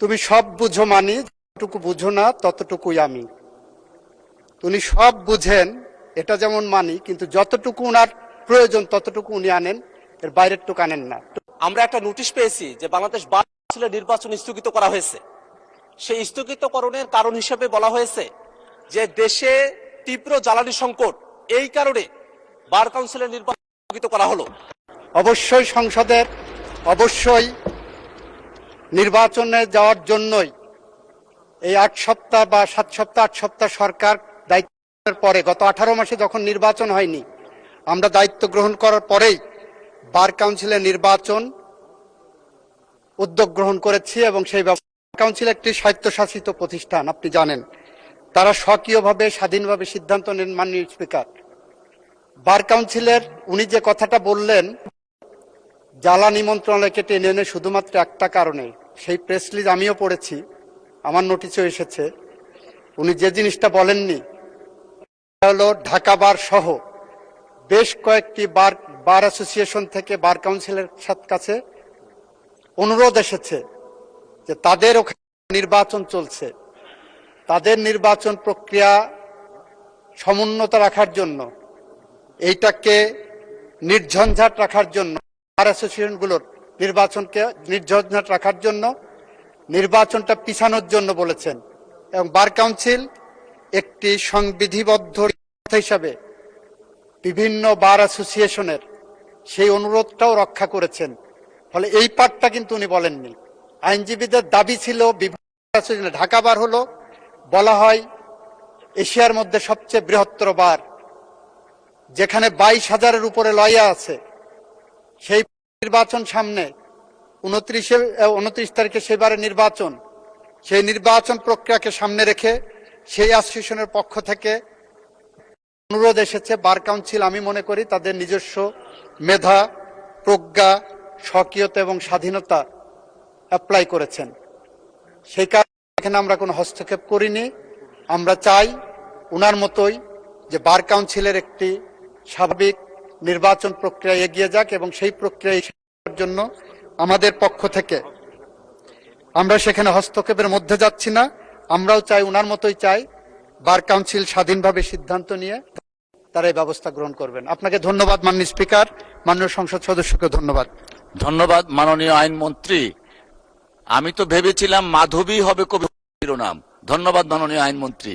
তুমি সব বুঝো মানি, যতটুকু বুঝো না ততটুকুই আমি। উনি সব বুঝেন এটা যেমন মানি, কিন্তু যতটুকু উনার প্রয়োজন ততটুকু উনি আনেন, এর বাইরের টুকু আনেন না। আমরা একটা নোটিশ পেয়েছি যে বাংলাদেশ বার কাউন্সিলের নির্বাচন স্থগিত করা হয়েছে। সেই স্থগিতকরণের কারণ হিসেবে বলা হয়েছে যে দেশে তীব্র জ্বালানি সংকট, এই কারণে বার কাউন্সিলের নির্বাচন স্থগিত করা হলো। অবশ্যই সংসদের অবশ্যই নির্বাচনে যাওয়ার জন্যই এই 8 সপ্তাহ বা 7 সপ্তাহ 8 সপ্তাহ সরকার দায়িত্বের পরে, গত 18 মাসে যখন নির্বাচন হয়নি, আমরা দায়িত্ব গ্রহণ করার পরেই বার কাউন্সিলের নির্বাচন উদ্যোগ গ্রহণ করেছি। এবং সেই কাউন্সিল একটি স্বায়ত্তশাসিত প্রতিষ্ঠান, আপনি জানেন। তারা স্বকীয়ভাবে স্বাধীনভাবে সিদ্ধান্ত নেন। মাননীয় স্পিকার, বার কাউন্সিলের উনি যে কথাটা বললেন জ্বালানি মন্ত্রণালয়কে টেনে এনে শুধুমাত্র একটা কারণে, সেই প্রেস রিলিজ আমিও পড়েছি, আমার নোটিশেও এসেছে। উনি যে জিনিসটা বলেননি হলো ঢাকা বার সহ বেশ কয়েকটি বার অ্যাসোসিয়েশন থেকে বার কাউন্সিলের কাছে অনুরোধ এসেছে যে তাদের ওখানে নির্বাচন চলছে, তাদের নির্বাচন প্রক্রিয়া সমুন্নত রাখার জন্য, এইটাকে নির্ঝঞ্ঝাট রাখার জন্য, বার অ্যাসোসিয়েশনগুলোর নির্বাচনকে নির্ঝঞ্ঝাট রাখার জন্য, নির্বাচনটা পিছানোর জন্য বলেছেন। এবং বার কাউন্সিল একটি সংবিধিবদ্ধ হিসাবে বিভিন্ন বার অ্যাসোসিয়েশনের সেই অনুরোধটাও রক্ষা করেছেন। ফলে এই পার্টটা কিন্তু উনি বলেননি। আইনজীবীদের দাবি ছিল বিভিন্ন ঢাকা বার হলো বলা হয় এশিয়ার মধ্যে সবচেয়ে বৃহত্তর বার, যেখানে 22,000-এর উপরে লয়া আছে। সেই নির্বাচন সামনে 29 তারিখে সেবারের নির্বাচন, সেই নির্বাচন প্রক্রিয়াকে সামনে রেখে সেই অ্যাসোসিয়েশনের পক্ষ থেকে অনুরোধ এসেছে। বার কাউন্সিল আমি মনে করি তাদের নিজস্ব মেধা, প্রজ্ঞা, স্বকীয়তা এবং স্বাধীনতা অ্যাপ্লাই করেছেন। সেই কারণে এখানে আমরা কোনো হস্তক্ষেপ করিনি। আমরা চাই উনার মতোই যে বার কাউন্সিলের একটি স্বাভাবিক নির্বাচন প্রক্রিয়া এগিয়ে যাক, এবং সেই প্রক্রিয়ার জন্য আমাদের পক্ষ থেকে আমরা সেখানে হস্তক্ষেপের মধ্যে যাচ্ছি না। আমরাও চাই, উনার মতোই চাই, বার কাউন্সিল স্বাধীনভাবে সিদ্ধান্ত নিয়ে তারা এই ব্যবস্থা গ্রহণ করবেন। আপনাকে ধন্যবাদ মাননীয় স্পিকার, মাননীয় সংসদ সদস্যকে ধন্যবাদ। ধন্যবাদ মাননীয় আইনমন্ত্রী। আমি তো ভেবেছিলাম মাধবী হবে কবি শিরোনাম। ধন্যবাদ মাননীয় আইনমন্ত্রী।